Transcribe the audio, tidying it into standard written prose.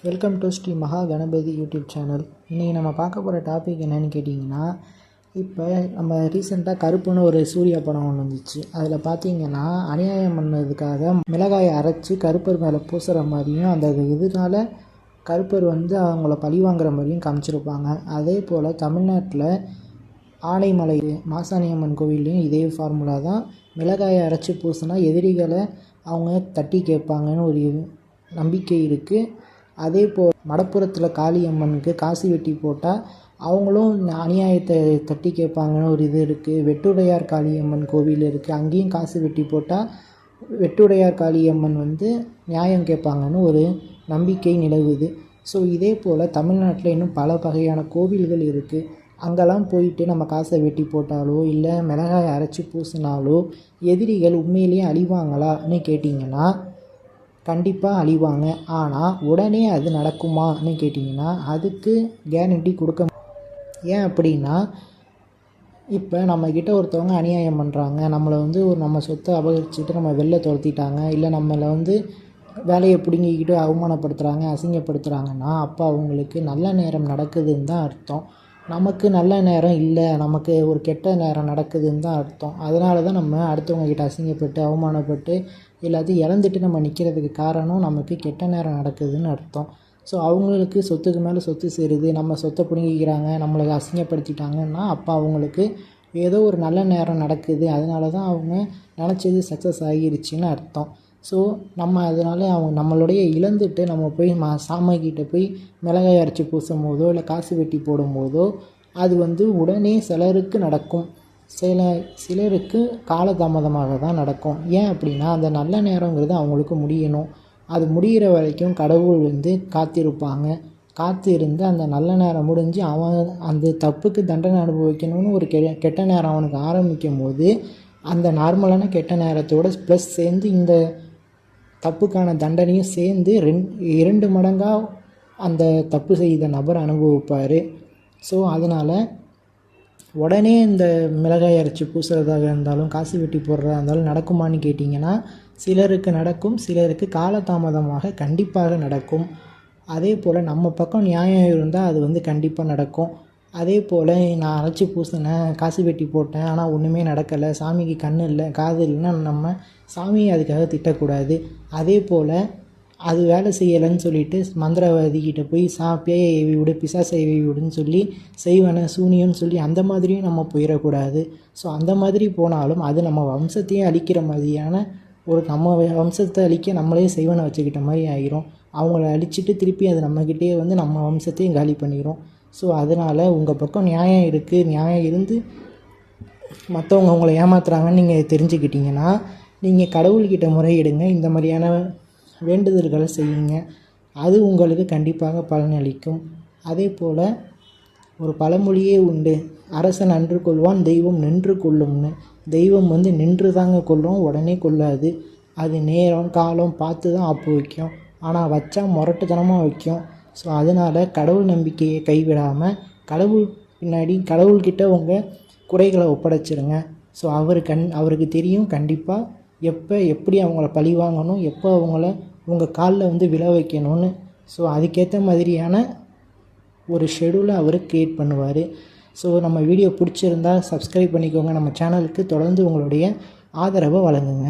Welcome to Sri மகா Ganapathi YouTube channel. இன்றைக்கி நம்ம பார்க்க போகிற டாபிக் என்னென்னு கேட்டிங்கன்னா, இப்போ நம்ம ரீசெண்டாக கருப்புன்னு ஒரு சூர்யா படம் ஒன்று வந்துச்சு. அதில் பார்த்தீங்கன்னா அநியாயம் பண்ணதுக்காக மிளகாயை அரைச்சி கருப்பர் மேலே பூசுகிற மாதிரியும் அந்த இதனால் கருப்பர் அவங்கள பழி வாங்குற மாதிரியும் காமிச்சிருப்பாங்க. அதே போல் தமிழ்நாட்டில் ஆனைமலை மாசாணியம்மன் கோவில்லையும் இதே ஃபார்முலா தான். மிளகாயை அரைச்சி பூசினா எதிரிகளை அவங்க தட்டி கேட்பாங்கன்னு ஒரு நம்பிக்கை இருக்குது. அதே போல் மடப்புறத்தில் காளியம்மனுக்கு காசி வெட்டி போட்டால் அவங்களும் அநியாயத்தை தட்டி கேட்பாங்கன்னு ஒரு இது இருக்குது. வெட்டுடையார் காளியம்மன் கோவில் இருக்குது, அங்கேயும் காசு வெட்டி போட்டால் வெட்டுடையார் காளியம்மன் நியாயம் கேட்பாங்கன்னு ஒரு நம்பிக்கை நிலவுது. ஸோ இதே போல் தமிழ்நாட்டில் இன்னும் பல வகையான கோவில்கள் இருக்குது. அங்கெல்லாம் போயிட்டு நம்ம காசை வெட்டி போட்டாலோ இல்லை மிளகாயை அரைச்சி பூசினாலோ எதிரிகள் உண்மையிலேயே அழிவாங்களான்னு கேட்டிங்கன்னா கண்டிப்பாக அழிவாங்க. ஆனால் உடனே அது நடக்குமான்னு கேட்டிங்கன்னா அதுக்கு கேரண்டி கொடுக்க. ஏன் அப்படின்னா, இப்போ நம்மக்கிட்ட ஒருத்தவங்க அநியாயம் பண்ணுறாங்க, நம்மளை நம்ம சொத்தை அபகரிச்சுட்டு நம்ம வெளில துரத்திட்டாங்க, இல்லை நம்மளை வேலையை பிடுங்கிக்கிட்டு அவமானப்படுத்துகிறாங்க, அசிங்கப்படுத்துகிறாங்கன்னா அப்போ அவங்களுக்கு நல்ல நேரம் நடக்குதுன்னு தான் அர்த்தம். நமக்கு நல்ல நேரம் இல்லை, நமக்கு ஒரு கெட்ட நேரம் நடக்குதுன்னு தான் அர்த்தம். அதனால தான் நம்ம அடுத்தவங்கக்கிட்ட அசிங்கப்பட்டு அவமானப்பட்டு எல்லாத்தையும் இழந்துட்டு நம்ம நிற்கிறதுக்கு காரணம் நமக்கு கெட்ட நேரம் நடக்குதுன்னு அர்த்தம். ஸோ அவங்களுக்கு சொத்துக்கு மேலே சொத்து சேருது, நம்ம சொத்தை பிடுங்கிக்கிறாங்க, நம்மளை அசிங்கப்படுத்திட்டாங்கன்னா அப்போ அவங்களுக்கு ஏதோ ஒரு நல்ல நேரம் நடக்குது, அதனால தான் அவங்க நினச்சது சக்ஸஸ் ஆகிருச்சின்னு அர்த்தம். ஸோ நம்ம அதனால அவங்க நம்மளுடைய இழந்துட்டு நம்ம போய் சாமிக்கிட்ட போய் மிளகாய் அரைச்சி பூசும் போதோ இல்லை காசு வெட்டி போடும் போதோ அது உடனே சிலருக்கு நடக்கும், சிலருக்கு காலதாமதமாக தான் நடக்கும். ஏன் அப்படின்னா அந்த நல்ல நேரங்கிறது அவங்களுக்கு முடியணும். அது முடிகிற வரைக்கும் கடவுள் காத்திருப்பாங்க. காத்து இருந்து அந்த நல்ல நேரம் முடிஞ்சு அவன் அந்த தப்புக்கு தண்டனை அனுபவிக்கணும்னு ஒரு கெட்ட நேரம் அவனுக்கு ஆரம்பிக்கும் போது அந்த நார்மலான கெட்ட நேரத்தோடு ப்ளஸ் சேர்ந்து இந்த தப்புக்கான தண்டனையும் சேர்ந்து 2 மடங்காக அந்த தப்பு செய்த நபர் அனுபவிப்பார். ஸோ அதனால் உடனே இந்த மிளகாய் அரைச்சி பூசுறதாக இருந்தாலும் காசு வெட்டி போடுறதா இருந்தாலும் நடக்குமான்னு கேட்டிங்கன்னா சிலருக்கு நடக்கும், சிலருக்கு காலதாமதமாக கண்டிப்பாக நடக்கும். அதே போல் நம்ம பக்கம் நியாயம் இருந்தால் அது கண்டிப்பாக நடக்கும். அதே போல் நான் அரைச்சி பூசினேன், காசு வெட்டி போட்டேன், ஆனால் ஒன்றுமே நடக்கலை, சாமிக்கு கண் இல்லை காது இல்லைன்னா நம்ம சாமியை அதுக்காக திட்டக்கூடாது. அதே போல் அது வேலை செய்யலைன்னு சொல்லிட்டு மந்திரவாதிக்கிட்ட போய் பேயை ஏவி விடு, பிசாசை ஏவி விடுன்னு சொல்லி செய்வன சூனியம்னு சொல்லி அந்த மாதிரியும் நம்ம போயிடக்கூடாது. ஸோ அந்த மாதிரி போனாலும் அது நம்ம வம்சத்தையே அழிக்கிற மாதிரியான நம்ம வம்சத்தை அழிக்க நம்மளே செய்வனை வச்சுக்கிட்ட மாதிரி ஆகிரும். அவங்கள அழிச்சிட்டு திருப்பி அது நம்மக்கிட்டே நம்ம வம்சத்தையும் காலி பண்ணிடும். ஸோ அதனால் உங்கள் பக்கம் நியாயம் இருக்குது, நியாயம் இருந்து மற்றவங்க உங்களை ஏமாத்துறாங்கன்னு நீங்கள் தெரிஞ்சுக்கிட்டிங்கன்னா நீங்கள் கடவுள்கிட்ட முறையிடுங்க, இந்த மாதிரியான வேண்டுதல்களை செய்யுங்க, அது உங்களுக்கு கண்டிப்பாக பலனளிக்கும். அதே போல் ஒரு பழமொழியே உண்டு, அரசன் அன்று கொள்வான் தெய்வம் நின்று கொள்ளும்னு. தெய்வம் நின்று தாங்க கொள்ளும், உடனே கொள்ளாது. அது நேரம் காலம் பார்த்து தான் ஆப்பு வைக்கும், ஆனால் வச்சா முரட்டுத்தனமாக வைக்கும். ஸோ அதனால் கடவுள் நம்பிக்கையை கைவிடாமல் கடவுள்கிட்ட உங்கள் குறைகளை ஒப்படைச்சிருங்க. ஸோ அவருக்கு தெரியும் கண்டிப்பாக எப்படி அவங்கள பழி வாங்கணும், எப்போ அவங்கள உங்கள் காலில் விழ வைக்கணும்னு. ஸோ அதுக்கேற்ற மாதிரியான ஒரு ஷெடியூலை அவர் க்ரியேட் பண்ணுவார். ஸோ நம்ம வீடியோ பிடிச்சிருந்தால் சப்ஸ்கிரைப் பண்ணிக்கோங்க, நம்ம சேனலுக்கு தொடர்ந்து உங்களுடைய ஆதரவை வழங்குங்க.